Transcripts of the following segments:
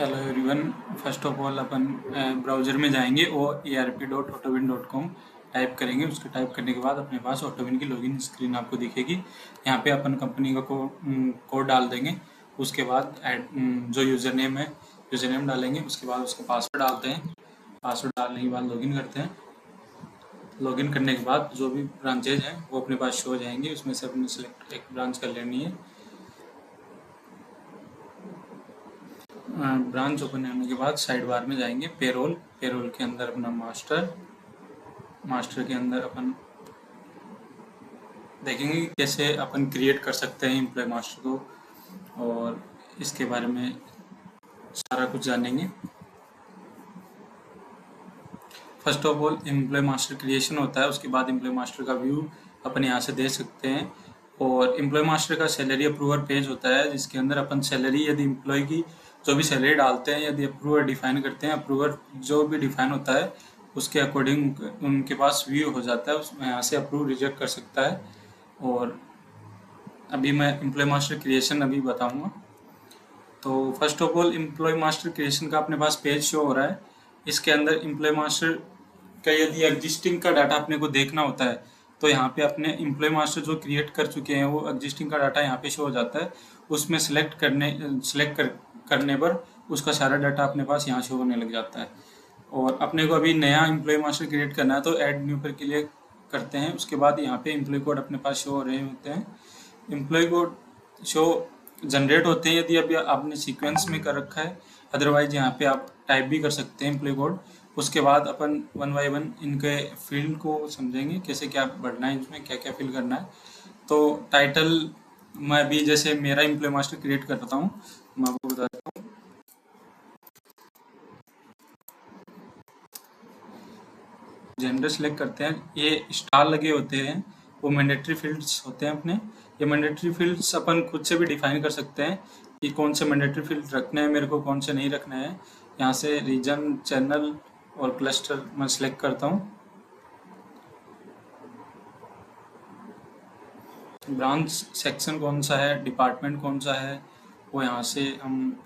Hello everyone. First of all upon browser में जाएंगे और arp.autowin.com टाइप करेंगे। उसके टाइप करने के बाद अपने पास ऑटोविन की लॉगिन स्क्रीन आपको दिखेगी। यहाँ पे अपन कंपनी का कोड डाल देंगे। उसके बाद जो यूज़र नेम है यूज़र नेम डालेंगे। उसके बाद उसका पासवर्ड डालते हैं। पासवर्ड डालने के बाद लॉगिन करते हैं। लॉगिन करने के बाद जो भी ब्रांचेज हैं वो अपने पास शो हो जाएंगे। उसमें से अपने सेलेक्ट एक ब्रांच कर लेनी है। ब्रांच ओपन होने के बाद साइड बार में जाएंगे पेरोल के अंदर अपना मास्टर के अंदर अपन देखेंगे कैसे अपन क्रिएट कर सकते हैं एम्प्लॉय मास्टर को, और इसके बारे में सारा कुछ जानेंगे। First of all employ master creation होता है, उसके बाद एम्प्लॉय मास्टर का व्यू अपन यहाँ से दे सकते हैं। और एम्प्लॉय मास्टर का सैलरी अप्रूवर पेज होता है जिसके अंदर अपन सैलरी, यदि एम्प्लॉय की जो भी सैलरी डालते हैं, यदि अप्रूवर डिफाइन करते हैं, अप्रूवर जो भी डिफाइन होता है उसके अकॉर्डिंग उनके पास व्यू हो जाता है। उसमें यहाँ से अप्रूव रिजेक्ट कर सकता है। और अभी मैं एम्प्लॉय मास्टर क्रिएशन अभी बताऊंगा। तो first of all employ master creation का अपने पास पेज शो हो रहा है। इसके अंदर एम्प्लॉय मास्टर का यदि एग्जिस्टिंग का डाटा अपने को देखना होता है तो यहाँ पे अपने एम्प्लॉय मास्टर जो क्रिएट कर चुके हैं वो एग्जिस्टिंग का डाटा यहाँ पे शो हो जाता है। उसमें करने पर उसका सारा डाटा अपने पास यहाँ शो होने लग जाता है। और अपने को अभी नया एम्प्लॉय मास्टर क्रिएट करना है तो ऐड न्यू पर क्लिक करते हैं। उसके बाद यहाँ पे एम्प्लॉय कोड अपने पास शो हो रहे होते हैं। एम्प्लॉय कोड शो जनरेट होते हैं यदि अभी आपने सीक्वेंस में कर रखा है, अदरवाइज यहाँ पे आप टाइप भी कर सकते हैं एम्प्लॉय कोड। उसके बाद अपन वन बाय वन इनके फील्ड को समझेंगे कैसे क्या बढ़ना है, इसमें क्या क्या फिल करना है। तो टाइटल मैं भी जैसे मेरा एम्प्लॉय मास्टर क्रिएट करता हूँ, मैं आपको बताता हूँ। जेंडर सेलेक्ट करते हैं। ये स्टार लगे होते हैं वो मैंडेटरी फील्ड्स होते हैं अपने। ये मैंडेटरी फील्ड्स अपन खुद से भी डिफाइन कर सकते हैं कि कौन से मैंडेटरी फील्ड रखने हैं मेरे को, कौन से नहीं रखने हैं। यहाँ से रीजन, चैनल और क्लस्टर मैं सिलेक्ट करता हूँ। ब्रांच सेक्शन कौन सा है, डिपार्टमेंट कौन सा है, वो यहाँ से हम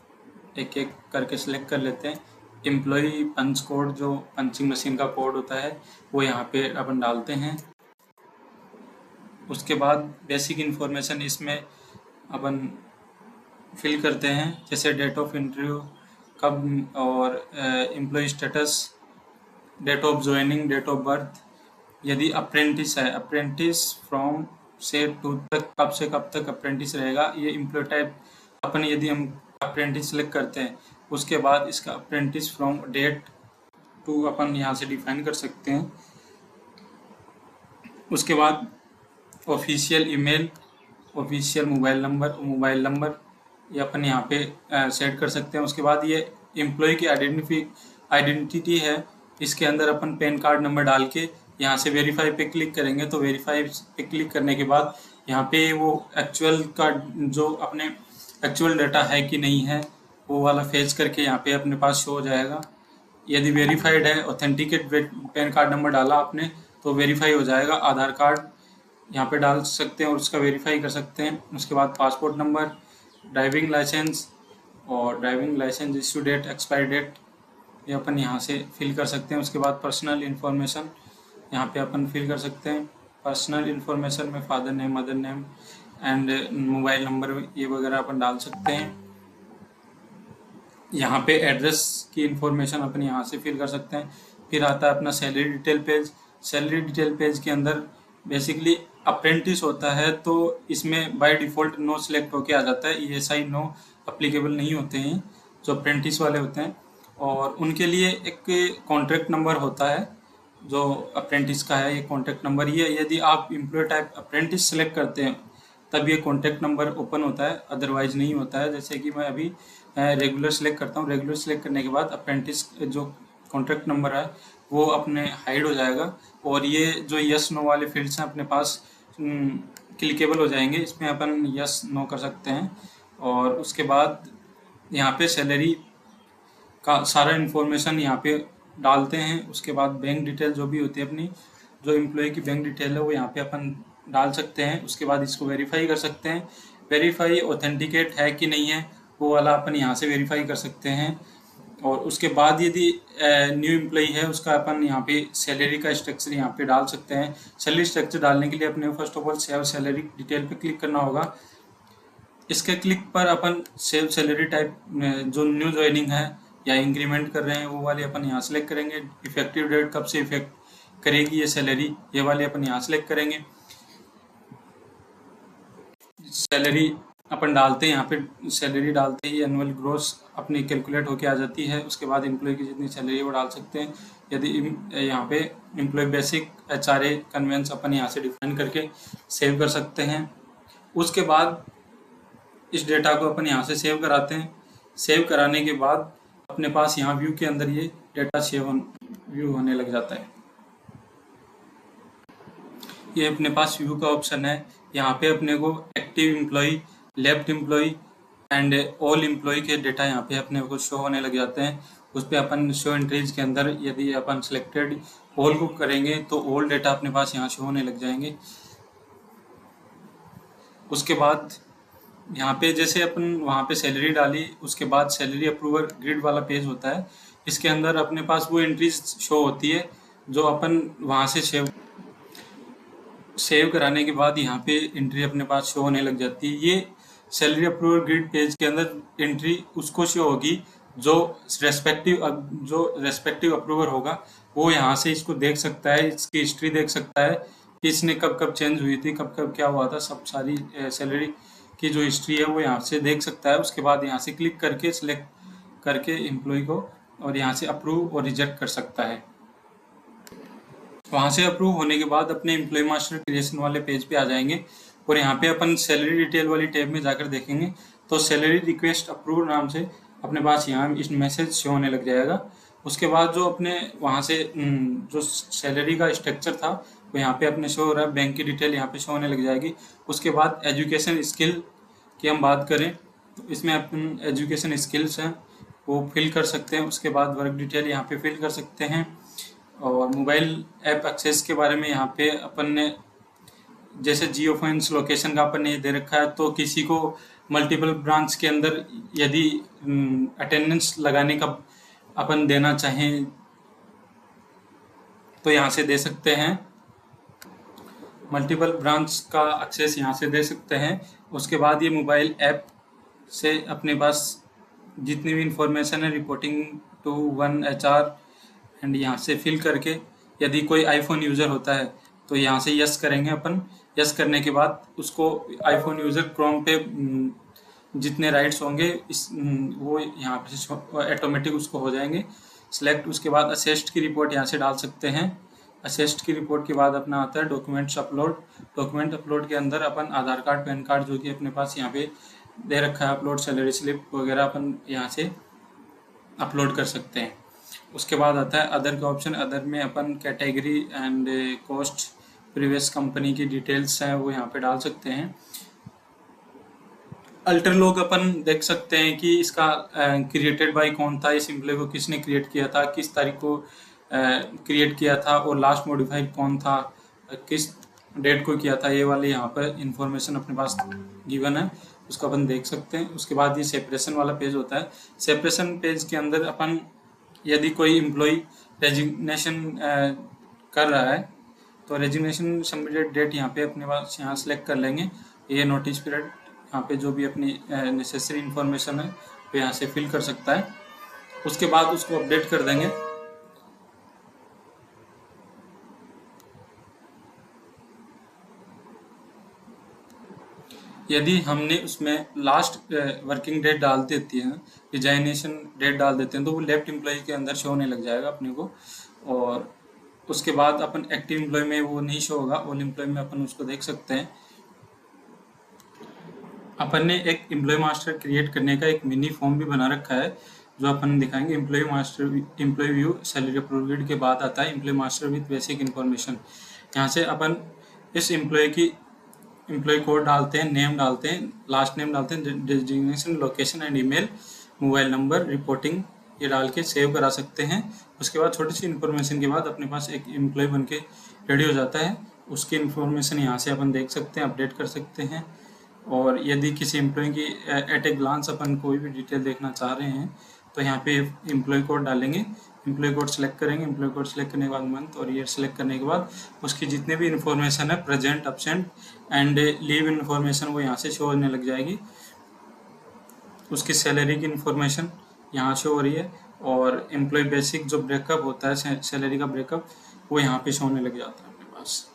एक एक करके सिलेक्ट कर लेते हैं। एम्प्लॉय पंच कोड, जो पंचिंग मशीन का कोड होता है, वो यहाँ पे अपन डालते हैं। उसके बाद बेसिक इन्फॉर्मेशन इसमें अपन फिल करते हैं, जैसे डेट ऑफ इंटरव्यू कब, और employee status, date of joining, date of birth. यदि अप्रेंटिस है, अप्रेंटिस फ्रॉम से टू तक, कब से कब तक अप्रेंटिस रहेगा। ये एम्प्लॉय टाइप अपन यदि हम अप्रेंटिस सेलेक्ट करते हैं उसके बाद इसका अप्रेंटिस फ्रॉम डेट टू अपन यहाँ से डिफाइन कर सकते हैं। उसके बाद official email, official mobile number ये अपन यहाँ पे सेट कर सकते हैं। उसके बाद ये एम्प्लॉय की आइडेंटिटी है, इसके अंदर अपन पैन कार्ड नंबर डाल के यहाँ से वेरीफाई पे क्लिक करेंगे। तो वेरीफाई पे क्लिक करने के बाद यहाँ पे वो एक्चुअल का जो अपने एक्चुअल डाटा है कि नहीं है वो वाला फेच करके यहाँ पे अपने पास शो हो जाएगा। यदि वेरीफाइड है, ऑथेंटिकेट पैन कार्ड नंबर डाला आपने तो वेरीफाई हो जाएगा। आधार कार्ड यहाँ पे डाल सकते हैं और उसका वेरीफाई कर सकते हैं। उसके बाद पासपोर्ट नंबर, ड्राइविंग लाइसेंस और driving licence issue date, expiry date, ये अपन यहाँ से फिल कर सकते हैं। उसके बाद पर्सनल इन्फॉर्मेशन यहाँ पे अपन फिल कर सकते हैं। पर्सनल इन्फॉर्मेशन में father name, mother name and mobile number ये वगैरह अपन डाल सकते हैं। यहाँ पे एड्रेस की इंफॉर्मेशन अपन यहाँ से फिल कर सकते हैं। फिर आता है अपना salary detail page. Salary detail page के अंदर बेसिकली अप्रेंटिस होता है तो इसमें बाय डिफ़ॉल्ट नो सिलेक्ट होके आ जाता है। ESI नो अप्लीकेबल नहीं होते हैं जो अप्रेंटिस वाले होते हैं। और उनके लिए एक कॉन्ट्रैक्ट नंबर होता है जो अप्रेंटिस का है, ये कॉन्टैक्ट नंबर। ये यदि आप एम्प्लॉय टाइप अप्रेंटिस सेलेक्ट करते हैं तब ये कॉन्टैक्ट नंबर ओपन होता है, अदरवाइज नहीं होता है। जैसे कि मैं अभी रेगुलर सेलेक्ट करता हूँ। रेगुलर सेलेक्ट करने के बाद अप्रेंटिस जो कॉन्टैक्ट नंबर है वो अपने हाइड हो जाएगा और ये जो यस नो वाले फील्ड्स हैं अपने पास क्लिकेबल हो जाएंगे। इसमें अपन यस नो कर सकते हैं। और उसके बाद यहाँ पे सैलरी का सारा इन्फॉर्मेशन यहाँ पे डालते हैं। उसके बाद बैंक डिटेल जो भी होती है अपनी, जो एम्प्लॉय की बैंक डिटेल है वो यहाँ पे अपन डाल सकते हैं। उसके बाद इसको वेरीफाई कर सकते हैं। वेरीफाई ऑथेंटिकेट है कि नहीं है वो वाला अपन यहाँ से वेरीफाई कर सकते हैं। और उसके बाद यदि न्यू एम्प्लॉई है उसका अपन यहाँ पे सैलरी का स्ट्रक्चर यहाँ पे डाल सकते हैं। सैलरी स्ट्रक्चर डालने के लिए अपने first of all save salary detail पे क्लिक करना होगा। इसके क्लिक पर अपन सेव सैलरी टाइप जो न्यू ज्वाइनिंग है या इंक्रीमेंट कर रहे हैं वो वाले अपन यहाँ सेलेक्ट करेंगे। इफेक्टिव डेट कब से इफेक्ट करेगी ये सैलरी, ये वाले अपन यहाँ सेलेक्ट करेंगे। सैलरी अपन डालते हैं, यहाँ पे सैलरी डालते ही एनुअल ग्रोस अपनी कैलकुलेट होके आ जाती है। उसके बाद एम्प्लॉय की जितनी सैलरी है वो डाल सकते हैं। यदि यहाँ पे एम्प्लॉय बेसिक HRA कन्वेंस अपन यहाँ से डिफाइन करके सेव कर सकते हैं। उसके बाद इस डेटा को अपन यहाँ से सेव कराते हैं। सेव कराने के बाद अपने पास यहाँ व्यू के अंदर ये डेटा व्यू होने लग जाता है। ये अपने पास व्यू का ऑप्शन है। यहाँ पे अपने को active employee, left employee and all employee के डेटा यहाँ पे अपने को शो होने लग जाते हैं। उस पर अपन शो एंट्रीज के अंदर यदि अपन सिलेक्टेड ऑल को करेंगे तो ऑल डेटा अपने पास यहाँ शो होने लग जाएंगे। उसके बाद यहाँ पे जैसे अपन वहाँ पे सैलरी डाली, उसके बाद सैलरी अप्रूवर ग्रिड वाला पेज होता है। इसके अंदर अपने पास वो एंट्रीज शो होती है जो अपन वहाँ से सेव कराने के बाद यहाँ पे एंट्री अपने पास शो होने लग जाती है। ये सैलरी अप्रूवल ग्रिड पेज के अंदर एंट्री उसको शो होगी जो रेस्पेक्टिव अप्रूवर होगा, वो यहाँ से इसको देख सकता है, इसकी हिस्ट्री देख सकता है कि इसने कब कब चेंज हुई थी, कब कब क्या हुआ था, सब सारी सैलरी की जो हिस्ट्री है वो यहाँ से देख सकता है। उसके बाद यहाँ से क्लिक करके सिलेक्ट करके एम्प्लॉय को और यहाँ से अप्रूव और रिजेक्ट कर सकता है। वहाँ से अप्रूव होने के बाद अपने एम्प्लॉय मास्टर क्रिएशन वाले पेज पे आ जाएंगे और यहाँ पे अपन सैलरी डिटेल वाली टैब में जाकर देखेंगे तो सैलरी रिक्वेस्ट अप्रूव नाम से अपने पास यहाँ इस मैसेज शो होने लग जाएगा। उसके बाद जो अपने वहाँ से जो सैलरी का स्ट्रक्चर था वो यहाँ पे अपने शो हो रहा है, बैंक की डिटेल यहाँ पे शो होने लग जाएगी। उसके बाद एजुकेशन स्किल की हम बात करें तो इसमें अपन एजुकेशन स्किल्स हैं वो फिल कर सकते हैं। उसके बाद वर्क डिटेल यहाँ पे फिल कर सकते हैं और मोबाइल ऐप एक्सेस के बारे में यहाँ पे अपन ने जैसे जियो फाइंस लोकेशन का अपन ने दे रखा है तो किसी को मल्टीपल ब्रांच के अंदर यदि अटेंडेंस लगाने का अपन देना चाहें तो यहाँ से दे सकते हैं, मल्टीपल ब्रांच का एक्सेस यहाँ से दे सकते हैं। उसके बाद ये मोबाइल ऐप से अपने पास जितनी भी इंफॉर्मेशन है रिपोर्टिंग टू 1 HR एंड यहाँ से फिल करके यदि कोई आईफोन यूज़र होता है तो यहाँ से यस करेंगे अपन। यस करने के बाद उसको आईफोन यूज़र क्रोम पे जितने राइट्स होंगे वो यहाँ पे ऑटोमेटिक उसको हो जाएंगे सिलेक्ट। उसके बाद असेस्ट की रिपोर्ट यहाँ से डाल सकते हैं। असेस्ट की रिपोर्ट के बाद अपना आता है डॉक्यूमेंट्स अपलोड। डॉक्यूमेंट अपलोड के अंदर अपन आधार कार्ड, पैन कार्ड जो कि अपने पास यहाँ पे दे रखा है अपलोड, सैलरी स्लिप वगैरह अपन यहाँ से अपलोड कर सकते हैं। उसके बाद आता है अदर का ऑप्शन। अदर में अपन category and cost, previous company की डिटेल्स हैं वो यहाँ पे डाल सकते हैं। अल्टर लोग अपन देख सकते हैं कि इसका क्रिएटेड बाय कौन था, इस एम्प्लॉय को किसने क्रिएट किया था, किस तारीख को क्रिएट किया था और लास्ट मॉडिफाइड कौन था, किस डेट को किया था, ये वाले यहाँ पर इंफॉर्मेशन अपने पास गिवन है उसको अपन देख सकते हैं। उसके बाद ये सेपरेशन वाला पेज होता है। सेपरेशन पेज के अंदर अपन यदि कोई एम्प्लॉय रेजिग्नेशन कर रहा है तो रेजिग्नेशन सबमिटेड डेट यहाँ पे अपने पास यहाँ सेलेक्ट कर लेंगे। ये नोटिस पीरियड यहाँ पे जो भी अपनी नेसेसरी इंफॉर्मेशन है वो यहाँ से फिल कर सकता है। उसके बाद उसको अपडेट कर देंगे। यदि हमने उसमें लास्ट वर्किंग डेट डाल देती है, रिजाइनेशन डेट डाल देते हैं तो वो लेफ्ट एम्प्लॉय के अंदर शो होने लग जाएगा अपने को। और उसके बाद अपन एक्टिव एम्प्लॉय में वो नहीं शो होगा, ऑल एम्प्लॉय में अपन उसको देख सकते हैं। अपन ने एक एम्प्लॉय मास्टर क्रिएट करने का एक मिनी फॉर्म भी बना रखा है जो अपन दिखाएंगे। Employee master, employee view, salary approval के बाद आता है employee master with basic information. यहाँ से अपन इस एम्प्लॉय की एम्प्लॉय कोड डालते हैं, नेम डालते हैं, लास्ट नेम डालते हैं, designation, location and email, mobile number, reporting, ये डाल के सेव करा सकते हैं। उसके बाद छोटी सी इन्फॉर्मेशन के बाद अपने पास एक एम्प्लॉय बनके रेडी हो जाता है। उसकी इन्फॉर्मेशन यहाँ से अपन देख सकते हैं, अपडेट कर सकते हैं। और यदि किसी एम्प्लॉय की एट ए ग्लांस अपन कोई भी डिटेल देखना चाह रहे हैं तो यहाँ पे एम्प्लॉय कोड डालेंगे, एम्प्लॉय कोड सेलेक्ट करेंगे, एम्प्लॉय कोड सेलेक्ट करने के बाद मंथ और ईयर सेलेक्ट करने के बाद उसकी जितने भी इन्फॉर्मेशन है present, absent and leave information वो यहाँ से शो होने लग जाएगी। उसकी सैलरी की इन्फॉर्मेशन यहाँ शो हो रही है और एम्प्लॉय बेसिक जो ब्रेकअप होता है सैलरी का ब्रेकअप वो यहाँ पे शो होने लग जाता है अपने पास।